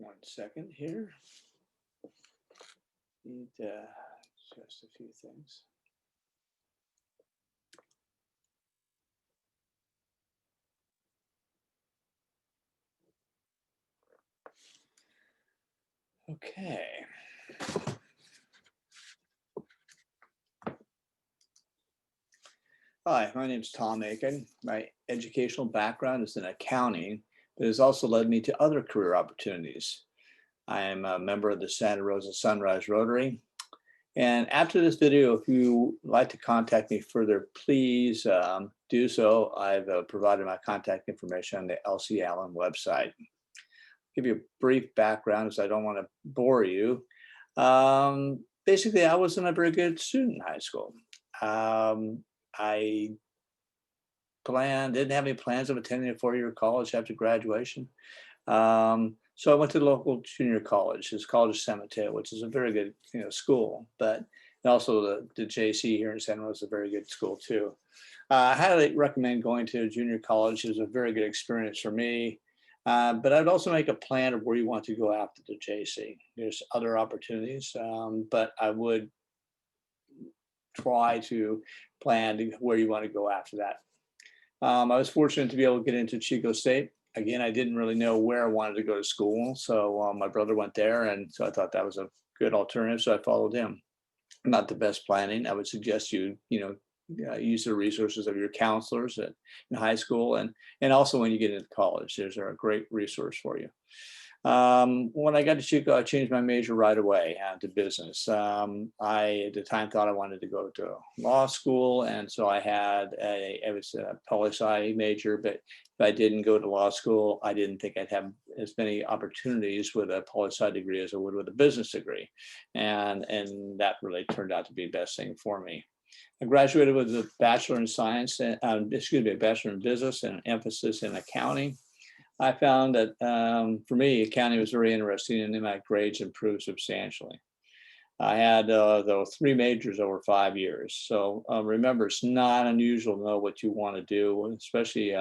1 second here. Need just a few things. Okay. Hi, my name is Tom Eakin. My educational background is in accounting, but has also led me to other career opportunities. I am a member of the Santa Rosa Sunrise Rotary. And after this video, if you would like to contact me further, please do so. I've provided my contact information on the Elsie Allen website. Give you a brief background as I don't want to bore you. Basically, I wasn't a very good student in high school. I didn't have any plans of attending a 4-year college after graduation. So I went to the local junior college. It's College of San Mateo, which is a very good school, but also the JC here in San Jose is a very good school too. I highly recommend going to a junior college. It was a very good experience for me. But I'd also make a plan of where you want to go after the JC. There's other opportunities, but I would try to plan where you want to go after that. I was fortunate to be able to get into Chico State. Again, I didn't really know where I wanted to go to school. So my brother went there, and so I thought that was a good alternative. So I followed him. Not the best planning. I would suggest you use the resources of your counselors in high school, and also when you get into college, there's a great resource for you. When I got to Chico, I changed my major right away to business. I, at the time, thought I wanted to go to law school, and so I was a poli-sci major, but if I didn't go to law school, I didn't think I'd have as many opportunities with a poli-sci degree as I would with a business degree, and that really turned out to be the best thing for me. I graduated with a bachelor in science, a bachelor in business and an emphasis in accounting. I found that for me, accounting was very interesting, and then my grades improved substantially. I had though 3 majors over 5 years. So remember, it's not unusual to know what you want to do, especially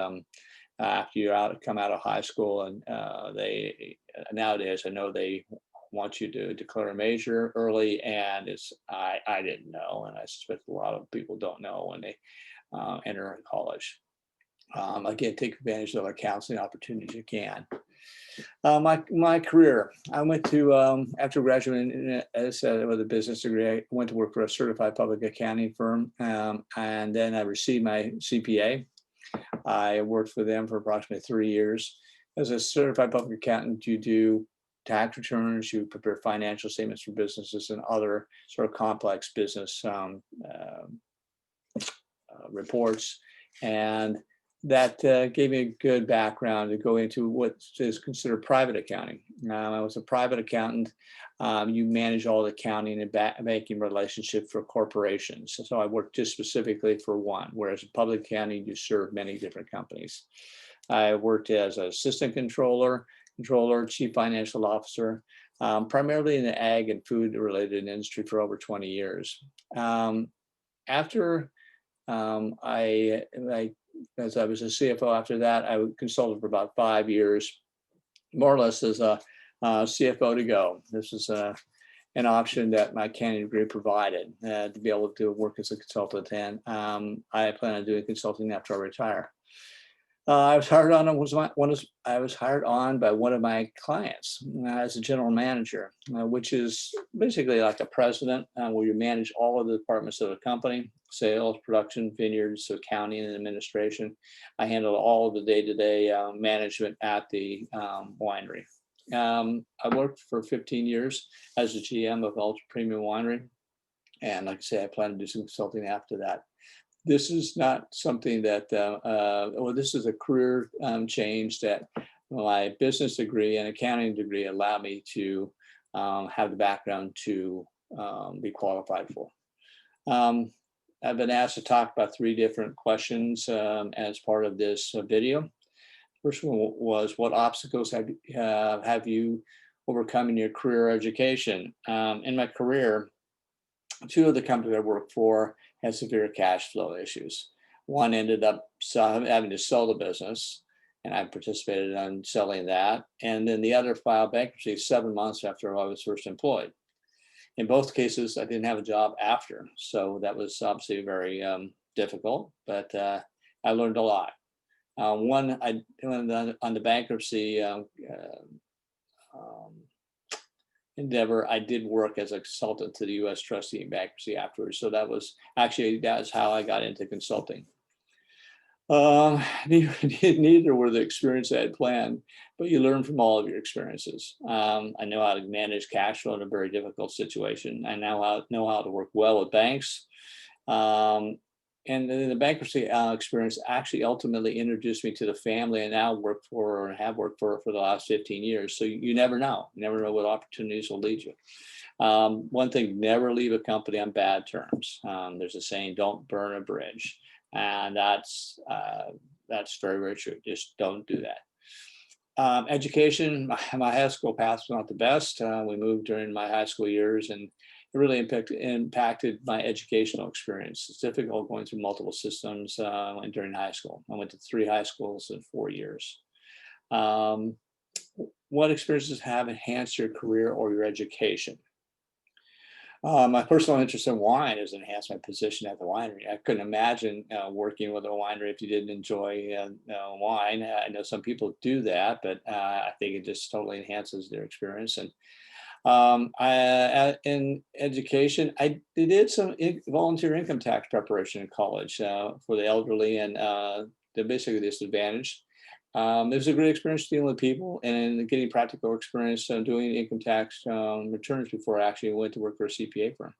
after you come out of high school. And nowadays, I know they want you to declare a major early, and I didn't know, and I suspect a lot of people don't know when they enter college. Again, take advantage of our counseling opportunities you can. My career, I went to, after graduating, as I said, with a business degree, I went to work for a certified public accounting firm, and then I received my CPA. I worked for them for approximately 3 years. As a certified public accountant, you do tax returns, you prepare financial statements for businesses and other sort of complex business reports. And that gave me a good background to go into what is considered private accounting. I was a private accountant. You manage all the accounting and banking relationships for corporations. So I worked just specifically for one, whereas in public accounting, you serve many different companies. I worked as an assistant controller, chief financial officer, primarily in the ag and food related industry for over 20 years. After as I was a CFO after that, I consulted for about 5 years, more or less as a CFO to go. This is an option that my accounting degree provided to be able to work as a consultant, and I plan on doing consulting after I retire. I was hired on by one of my clients as a general manager, which is basically like a president, where you manage all of the departments of the company: sales, production, vineyards, accounting, and administration. I handle all of the day-to-day management at the winery. I worked for 15 years as a GM of Ultra Premium Winery, and like I say, I plan to do some consulting after that. This is not something that, this is a career change that my business degree and accounting degree allowed me to have the background to be qualified for. I've been asked to talk about 3 different questions as part of this video. First one was, what obstacles have you overcome in your career or education? In my career, 2 of the companies I worked for had severe cash flow issues. One ended up having to sell the business, and I participated in selling that. And then the other filed bankruptcy 7 months after I was first employed. In both cases, I didn't have a job after, so that was obviously very difficult, but I learned a lot. One, on the bankruptcy endeavor, I did work as a consultant to the U.S. trustee in bankruptcy afterwards. So that's how I got into consulting. Neither were the experience I had planned, but you learn from all of your experiences. I know how to manage cash flow in a very difficult situation. I now know how to work well with banks. And then the bankruptcy experience actually ultimately introduced me to the family I now work for or have worked for the last 15 years. So you never know. You never know what opportunities will lead you. One thing, never leave a company on bad terms. There's a saying, don't burn a bridge. And that's very, very true. Just don't do that. Education, my high school path was not the best. We moved during my high school years, and it really impacted my educational experience. It's difficult going through multiple systems during high school. I went to 3 high schools in 4 years. What experiences have enhanced your career or your education? My personal interest in wine has enhanced my position at the winery. I couldn't imagine working with a winery if you didn't enjoy wine. I know some people do that, but I think it just totally enhances their experience. And in education, I did some volunteer income tax preparation in college for the elderly and they're basically disadvantaged. It was a great experience dealing with people and getting practical experience doing income tax returns before I actually went to work for a CPA firm.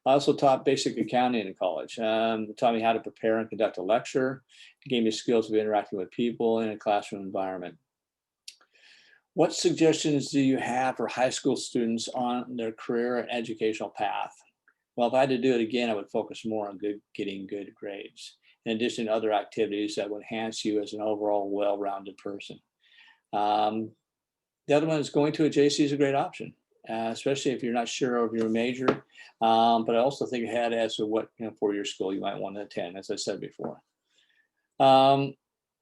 I also taught basic accounting in college. It taught me how to prepare and conduct a lecture. It gave me skills of interacting with people in a classroom environment. What suggestions do you have for high school students on their career and educational path? Well, if I had to do it again, I would focus more on getting good grades, in addition to other activities that would enhance you as an overall well-rounded person. The other one is going to a JC is a great option, especially if you're not sure of your major. But I also think ahead as to what 4-year school you might want to attend, as I said before.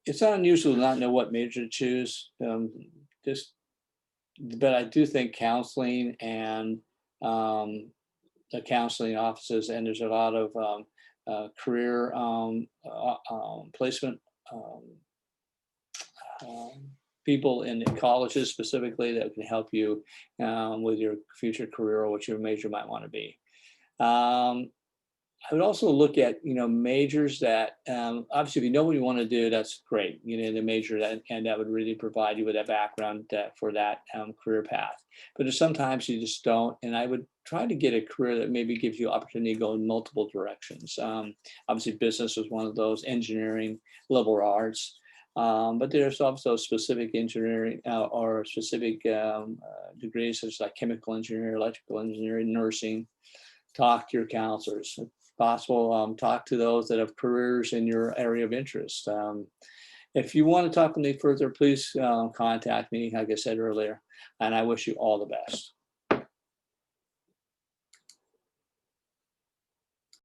It's not unusual to not know what major to choose. But I do think counseling and the counseling offices, and there's a lot of career placement people in colleges specifically that can help you with your future career or what your major might want to be. I would also look at, majors that, obviously, if you know what you want to do, that's great. The major and that would really provide you with that background for that career path. But there's sometimes you just don't. And I would try to get a career that maybe gives you opportunity to go in multiple directions. Obviously, business was one of those, engineering, liberal arts. But there's also specific engineering or specific degrees such as like chemical engineering, electrical engineering, nursing. Talk to your counselors. Possible, talk to those that have careers in your area of interest. If you want to talk to me further, please contact me, like I said earlier, and I wish you all the best.